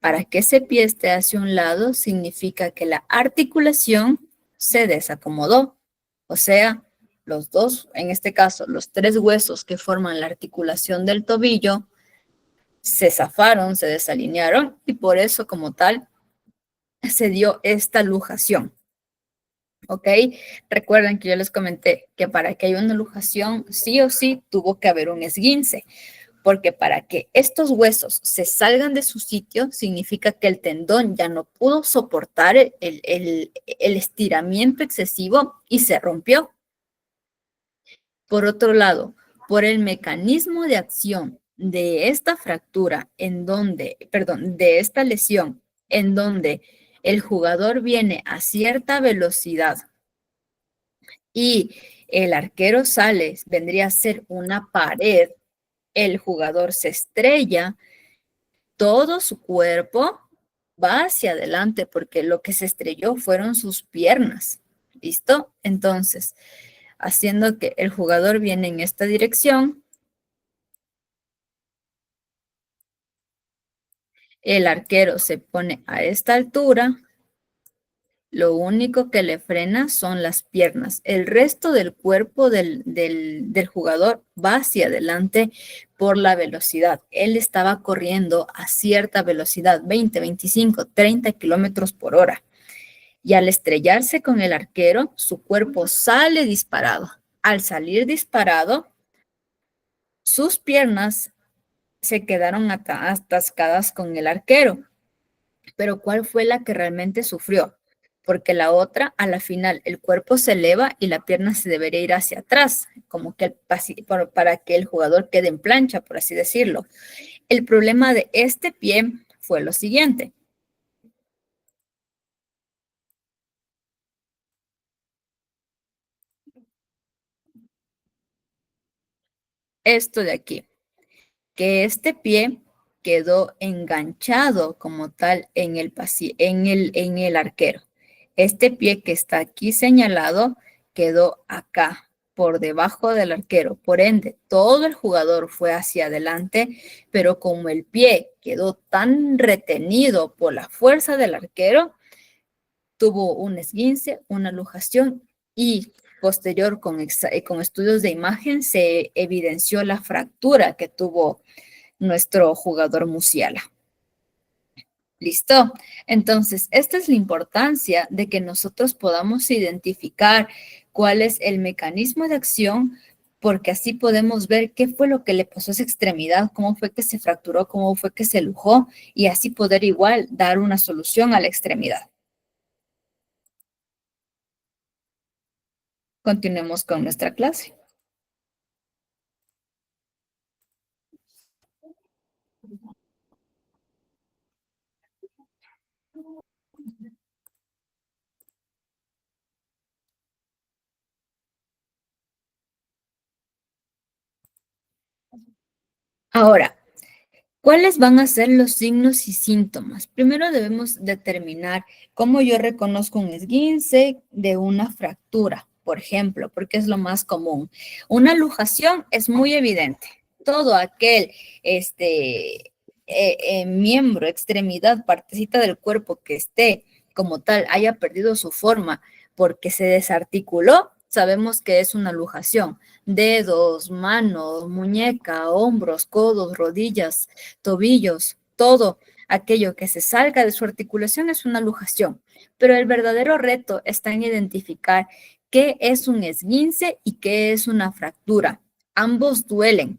[SPEAKER 1] Para que ese pie esté hacia un lado, significa que la articulación se desacomodó. O sea, los dos, en este caso, los tres huesos que forman la articulación del tobillo, se zafaron, se desalinearon y por eso como tal se dio esta luxación. ¿Ok? Recuerden que yo les comenté que para que haya una luxación, sí o sí tuvo que haber un esguince. Porque para que estos huesos se salgan de su sitio, significa que el tendón ya no pudo soportar el estiramiento excesivo y se rompió. Por otro lado, por el mecanismo de acción de esta fractura en donde, perdón, de esta lesión en donde el jugador viene a cierta velocidad y el arquero sale, vendría a ser una pared, el jugador se estrella, todo su cuerpo va hacia adelante porque lo que se estrelló fueron sus piernas. ¿Listo? Entonces, haciendo que el jugador viene en esta dirección, el arquero se pone a esta altura, lo único que le frena son las piernas. El resto del cuerpo del jugador va hacia adelante por la velocidad. Él estaba corriendo a cierta velocidad, 20, 25, 30 kilómetros por hora. Y al estrellarse con el arquero, su cuerpo sale disparado. Al salir disparado, sus piernas se quedaron atascadas con el arquero. Pero ¿cuál fue la que realmente sufrió? Porque la otra, a la final, el cuerpo se eleva y la pierna se debería ir hacia atrás, como que para que el jugador quede en plancha, por así decirlo. El problema de este pie fue lo siguiente. esto de aquí, que este pie quedó enganchado como tal en en el arquero. Este pie que está aquí señalado quedó acá, por debajo del arquero. Por ende, todo el jugador fue hacia adelante, pero como el pie quedó tan retenido por la fuerza del arquero, tuvo un esguince, una luxación y posterior con estudios de imagen se evidenció la fractura que tuvo nuestro jugador Musiala. ¿Listo? Entonces, esta es la importancia de que nosotros podamos identificar cuál es el mecanismo de acción, porque así podemos ver qué fue lo que le pasó a esa extremidad, cómo fue que se fracturó, cómo fue que se lujó, y así poder igual dar una solución a la extremidad. Continuemos con nuestra clase. Ahora, ¿cuáles van a ser los signos y síntomas? Primero debemos determinar cómo yo reconozco un esguince de una fractura, por ejemplo, porque es lo más común. Una luxación es muy evidente. Todo aquel miembro, extremidad, partecita del cuerpo que esté como tal haya perdido su forma porque se desarticuló, sabemos que es una luxación. Dedos, manos, muñeca, hombros, codos, rodillas, tobillos, todo aquello que se salga de su articulación es una luxación. Pero el verdadero reto está en identificar qué es un esguince y qué es una fractura. Ambos duelen.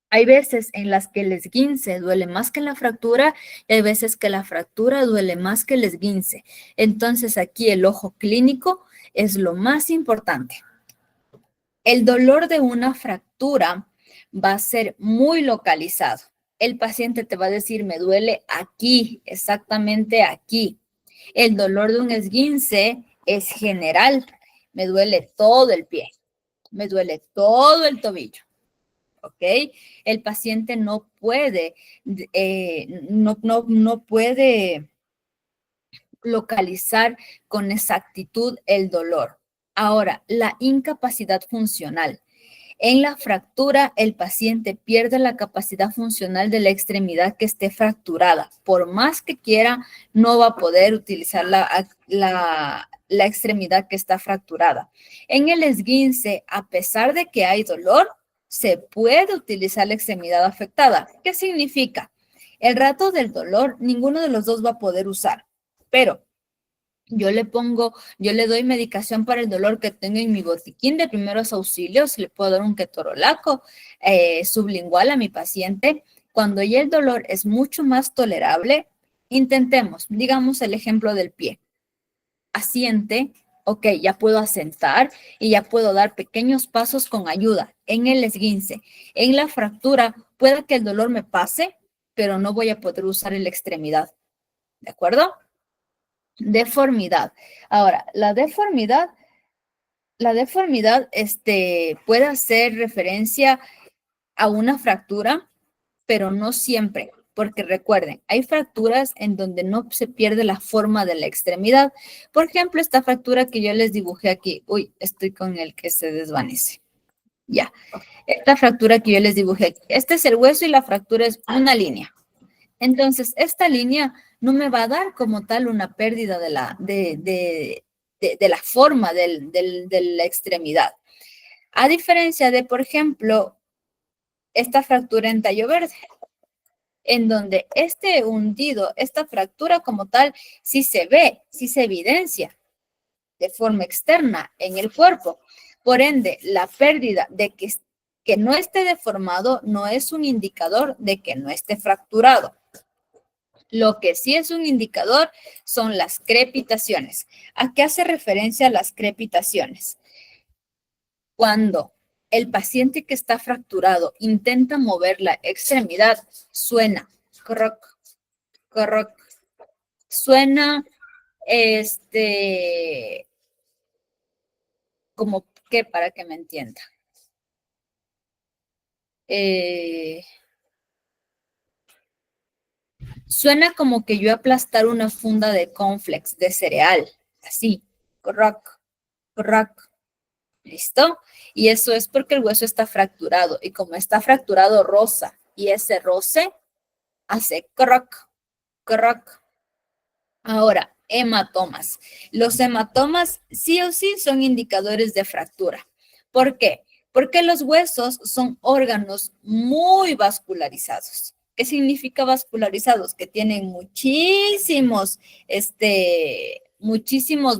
[SPEAKER 1] Hay veces en las que el esguince duele más que la fractura y hay veces que la fractura duele más que el esguince. Entonces aquí el ojo clínico es lo más importante. El dolor de una fractura va a ser muy localizado. El paciente te va a decir, me duele aquí, exactamente aquí. El dolor de un esguince es general. Me duele todo el pie, me duele todo el tobillo. ¿Ok? El paciente no puede, no puede localizar con exactitud el dolor. Ahora, la incapacidad funcional. En la fractura, el paciente pierde la capacidad funcional de la extremidad que esté fracturada. Por más que quiera, no va a poder utilizar la extremidad que está fracturada. En el esguince, a pesar de que hay dolor, se puede utilizar la extremidad afectada. ¿Qué significa? El rato del dolor, ninguno de los dos va a poder usar, pero yo le doy medicación para el dolor que tengo en mi botiquín de primeros auxilios, le puedo dar un ketorolaco sublingual a mi paciente. Cuando ya el dolor es mucho más tolerable, intentemos, digamos el ejemplo del pie. Asiente, ok, ya puedo asentar y ya puedo dar pequeños pasos con ayuda en el esguince. En la fractura, puede que el dolor me pase, pero no voy a poder usar la extremidad, ¿de acuerdo? Deformidad. Ahora, la deformidad puede hacer referencia a una fractura, pero no siempre, porque recuerden, hay fracturas en donde no se pierde la forma de la extremidad. Por ejemplo, esta fractura que yo les dibujé aquí. Uy, estoy con el que se desvanece. Ya, esta fractura que yo les dibujé aquí. Este es el hueso y la fractura es una línea. Entonces, esta línea no me va a dar como tal una pérdida de la forma de la extremidad. A diferencia de, por ejemplo, esta fractura en tallo verde, en donde este hundido, esta fractura como tal, sí se ve, sí se evidencia de forma externa en el cuerpo. Por ende, la pérdida de que no esté deformado no es un indicador de que no esté fracturado. Lo que sí es un indicador son las crepitaciones. ¿A qué hace referencia las crepitaciones? Cuando el paciente que está fracturado intenta mover la extremidad, suena croc, croc, suena como que para que me entienda. Eh, Suena como que yo aplastar una funda de cornflakes, de cereal, así, croc, croc, ¿listo? Y eso es porque el hueso está fracturado, y como está fracturado, rosa, y ese roce hace croc, croc. Ahora, hematomas. Los hematomas sí o sí son indicadores de fractura. ¿Por qué? Porque los huesos son órganos muy vascularizados. ¿Qué significa vascularizados? Que tienen muchísimos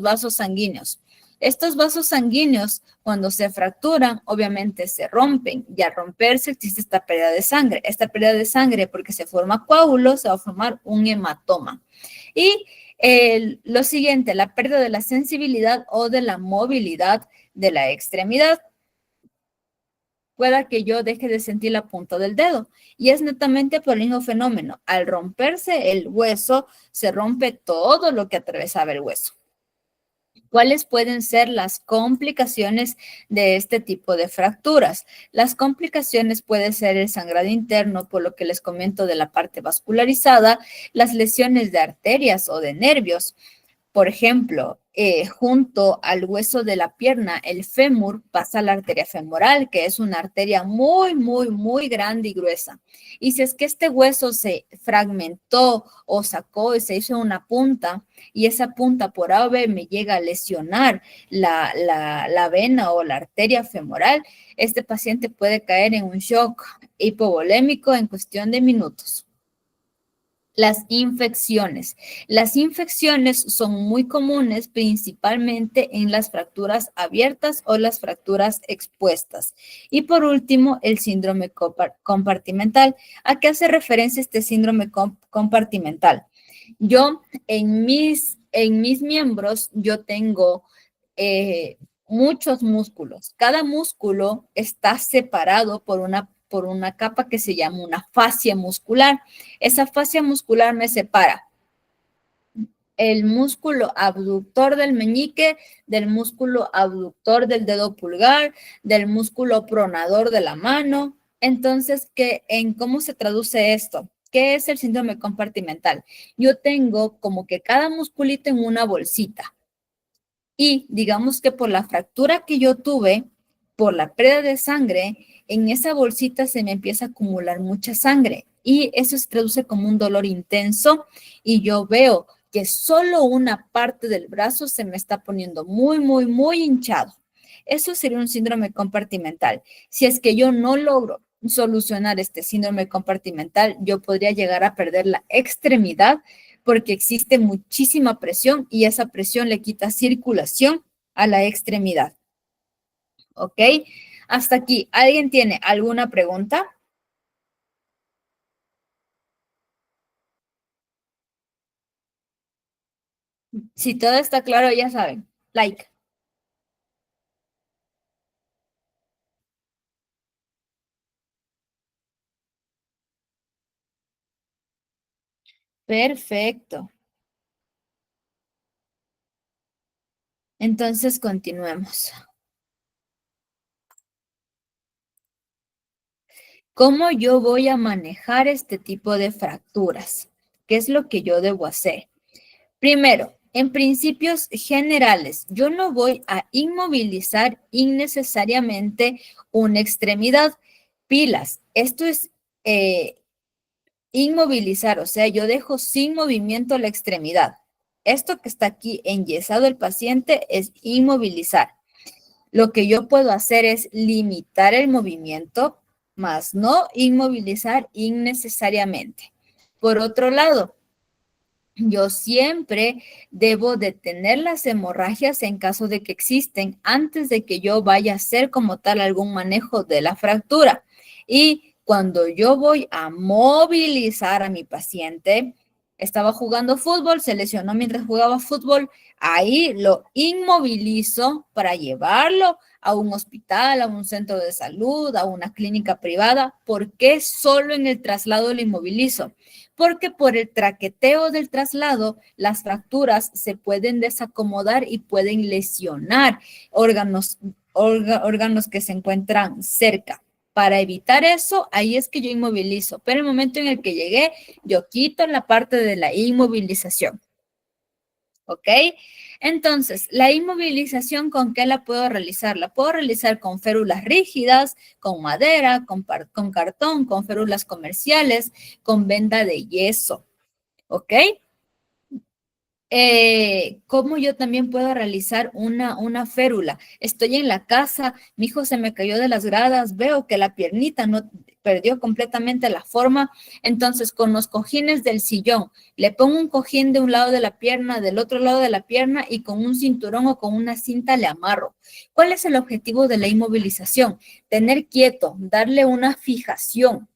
[SPEAKER 1] vasos sanguíneos. Estos vasos sanguíneos, cuando se fracturan, obviamente se rompen y al romperse existe esta pérdida de sangre. Esta pérdida de sangre, porque se forma coágulo, se va a formar un hematoma. Y lo siguiente, la pérdida de la sensibilidad o de la movilidad de la extremidad. Pueda que yo deje de sentir la punta del dedo. Y es netamente por el mismo fenómeno. Al romperse el hueso, se rompe todo lo que atravesaba el hueso. ¿Cuáles pueden ser las complicaciones de este tipo de fracturas? Las complicaciones pueden ser el sangrado interno, por lo que les comento de la parte vascularizada, las lesiones de arterias o de nervios. Por ejemplo, junto al hueso de la pierna, el fémur, pasa la arteria femoral, que es una arteria muy, muy, muy grande y gruesa. Y si es que este hueso se fragmentó o sacó y se hizo una punta, y esa punta por A o B me llega a lesionar la vena o la arteria femoral, este paciente puede caer en un shock hipovolémico en cuestión de minutos. Las infecciones. Las infecciones son muy comunes principalmente en las fracturas abiertas o las fracturas expuestas. Y por último, el síndrome compartimental. ¿A qué hace referencia este síndrome compartimental? Yo en mis miembros, yo tengo muchos músculos. Cada músculo está separado por una capa que se llama una fascia muscular. Esa fascia muscular me separa el músculo abductor del meñique, del músculo abductor del dedo pulgar, del músculo pronador de la mano. Entonces, ¿cómo se traduce esto? ¿Qué es el síndrome compartimental? Yo tengo como que cada musculito en una bolsita. Y digamos que por la fractura que yo tuve, por la pérdida de sangre, en esa bolsita se me empieza a acumular mucha sangre y eso se traduce como un dolor intenso y yo veo que solo una parte del brazo se me está poniendo muy, muy, muy hinchado. Eso sería un síndrome compartimental. Si es que yo no logro solucionar este síndrome compartimental, yo podría llegar a perder la extremidad porque existe muchísima presión y esa presión le quita circulación a la extremidad. ¿Ok? Hasta aquí. ¿Alguien tiene alguna pregunta? Si todo está claro, ya saben. Like. Perfecto. Entonces, continuemos. ¿Cómo yo voy a manejar este tipo de fracturas? ¿Qué es lo que yo debo hacer? Primero, en principios generales, yo no voy a inmovilizar innecesariamente una extremidad. Pilas, esto es inmovilizar, o sea, yo dejo sin movimiento la extremidad. Esto que está aquí enyesado el paciente es inmovilizar. Lo que yo puedo hacer es limitar el movimiento, más no inmovilizar innecesariamente. Por otro lado, yo siempre debo detener las hemorragias en caso de que existen antes de que yo vaya a hacer como tal algún manejo de la fractura. Y cuando yo voy a movilizar a mi paciente, estaba jugando fútbol, se lesionó mientras jugaba fútbol, ahí lo inmovilizo para llevarlo a un hospital, a un centro de salud, a una clínica privada. ¿Por qué solo en el traslado lo inmovilizo? Porque por el traqueteo del traslado, las fracturas se pueden desacomodar y pueden lesionar órganos que se encuentran cerca. Para evitar eso, ahí es que yo inmovilizo. Pero en el momento en el que llegué, yo quito la parte de la inmovilización. ¿Ok? Entonces, la inmovilización, ¿con qué la puedo realizar? La puedo realizar con férulas rígidas, con madera, con cartón, con férulas comerciales, con venda de yeso. ¿Ok? ¿Cómo yo también puedo realizar una férula? Estoy en la casa, mi hijo se me cayó de las gradas, veo que la piernita no perdió completamente la forma, entonces con los cojines del sillón, le pongo un cojín de un lado de la pierna, del otro lado de la pierna y con un cinturón o con una cinta le amarro. ¿Cuál es el objetivo de la inmovilización? Tener quieto, darle una fijación,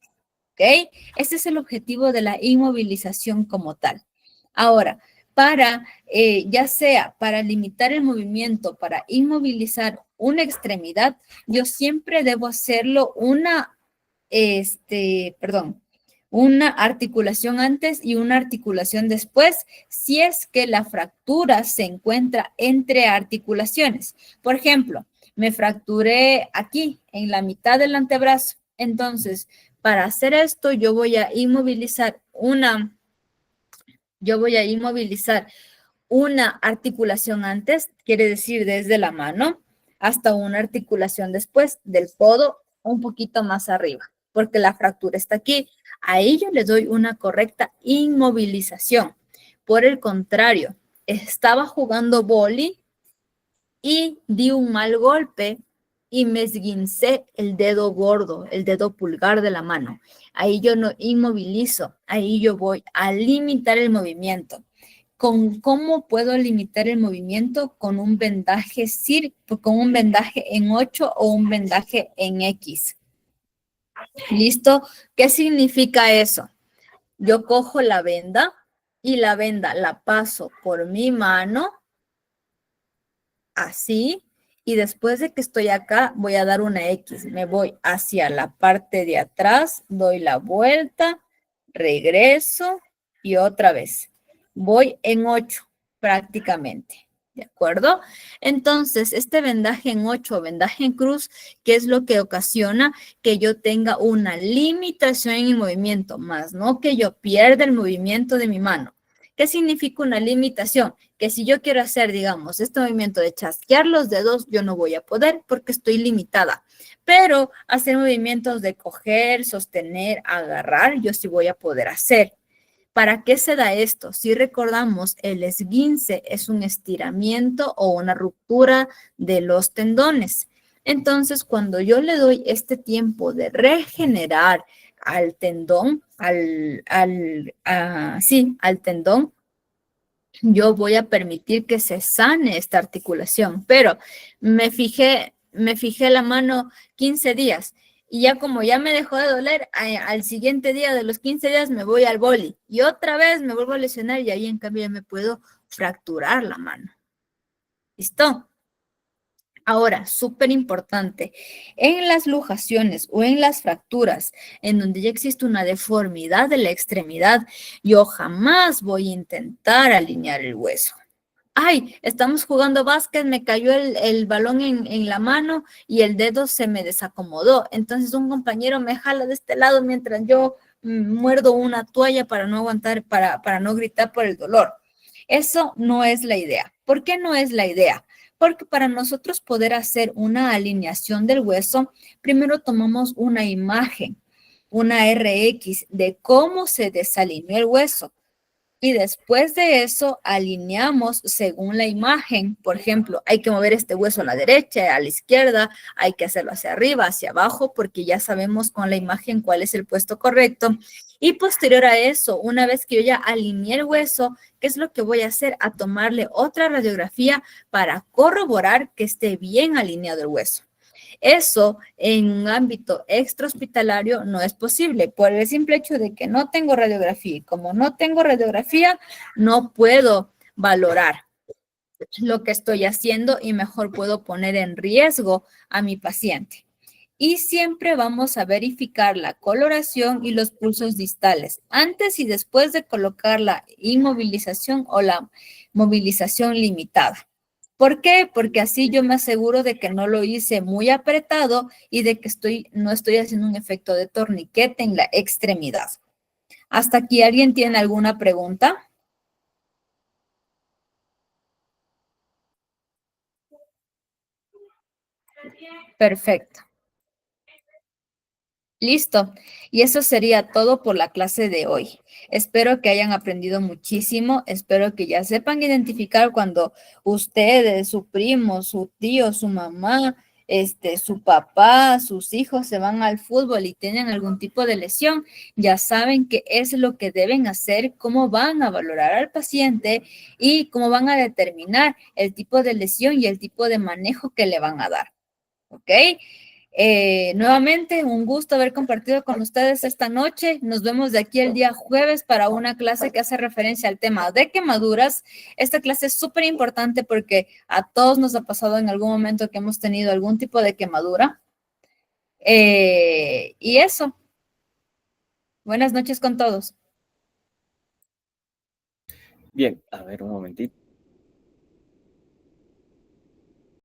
[SPEAKER 1] ¿ok? Ese es el objetivo de la inmovilización como tal. Ahora, ya sea para limitar el movimiento, para inmovilizar una extremidad, yo siempre debo hacerlo una articulación antes y una articulación después, si es que la fractura se encuentra entre articulaciones. Por ejemplo, me fracturé aquí, en la mitad del antebrazo. Entonces, para hacer esto, yo voy a inmovilizar una articulación antes, quiere decir desde la mano, hasta una articulación después, del codo un poquito más arriba, porque la fractura está aquí. Ahí yo le doy una correcta inmovilización. Por el contrario, estaba jugando boli y di un mal golpe y me esguincé el dedo gordo, el dedo pulgar de la mano. Ahí yo no inmovilizo, ahí yo voy a limitar el movimiento. ¿Cómo puedo limitar el movimiento? Con un vendaje con un vendaje en 8 o un vendaje en X. ¿Listo? ¿Qué significa eso? Yo cojo la venda y la venda la paso por mi mano, así, y después de que estoy acá, voy a dar una X. Me voy hacia la parte de atrás, doy la vuelta, regreso y otra vez. Voy en 8 prácticamente. ¿De acuerdo? Entonces, este vendaje en 8, vendaje en cruz, ¿qué es lo que ocasiona? Que yo tenga una limitación en el movimiento, más no que yo pierda el movimiento de mi mano. ¿Qué significa una limitación? Que si yo quiero hacer, digamos, este movimiento de chasquear los dedos, yo no voy a poder porque estoy limitada. Pero hacer movimientos de coger, sostener, agarrar, yo sí voy a poder hacer. ¿Para qué se da esto? Si recordamos, el esguince es un estiramiento o una ruptura de los tendones. Entonces, cuando yo le doy este tiempo de regenerar al tendón, al tendón, yo voy a permitir que se sane esta articulación. Pero me fijé la mano 15 días y ya como ya me dejó de doler, al siguiente día de los 15 días me voy al boli y otra vez me vuelvo a lesionar y ahí en cambio ya me puedo fracturar la mano. ¿Listo? Ahora, súper importante, en las luxaciones o en las fracturas en donde ya existe una deformidad de la extremidad, yo jamás voy a intentar alinear el hueso. Ay, estamos jugando básquet, me cayó el balón en la mano y el dedo se me desacomodó. Entonces un compañero me jala de este lado mientras yo muerdo una toalla para no aguantar, para no gritar por el dolor. Eso no es la idea. ¿Por qué no es la idea? Porque para nosotros poder hacer una alineación del hueso, primero tomamos una imagen, una RX de cómo se desalineó el hueso. Y después de eso, alineamos según la imagen. Por ejemplo, hay que mover este hueso a la derecha, a la izquierda, hay que hacerlo hacia arriba, hacia abajo, porque ya sabemos con la imagen cuál es el puesto correcto. Y posterior a eso, una vez que yo ya alineé el hueso, ¿qué es lo que voy a hacer? A tomarle otra radiografía para corroborar que esté bien alineado el hueso. Eso en un ámbito extrahospitalario no es posible por el simple hecho de que no tengo radiografía. Y como no tengo radiografía, no puedo valorar lo que estoy haciendo y mejor puedo poner en riesgo a mi paciente. Y siempre vamos a verificar la coloración y los pulsos distales antes y después de colocar la inmovilización o la movilización limitada. ¿Por qué? Porque así yo me aseguro de que no lo hice muy apretado y de que no estoy haciendo un efecto de torniquete en la extremidad. ¿Hasta aquí alguien tiene alguna pregunta? Perfecto. Listo. Y eso sería todo por la clase de hoy. Espero que hayan aprendido muchísimo. Espero que ya sepan identificar cuando ustedes, su primo, su tío, su mamá, su papá, sus hijos se van al fútbol y tienen algún tipo de lesión. Ya saben qué es lo que deben hacer, cómo van a valorar al paciente y cómo van a determinar el tipo de lesión y el tipo de manejo que le van a dar. ¿Ok? Nuevamente, un gusto haber compartido con ustedes esta noche. Nos vemos de aquí el día jueves para una clase que hace referencia al tema de quemaduras. Esta clase es súper importante porque a todos nos ha pasado en algún momento que hemos tenido algún tipo de quemadura. Y eso, buenas noches con todos.
[SPEAKER 2] Bien, a ver un momentito.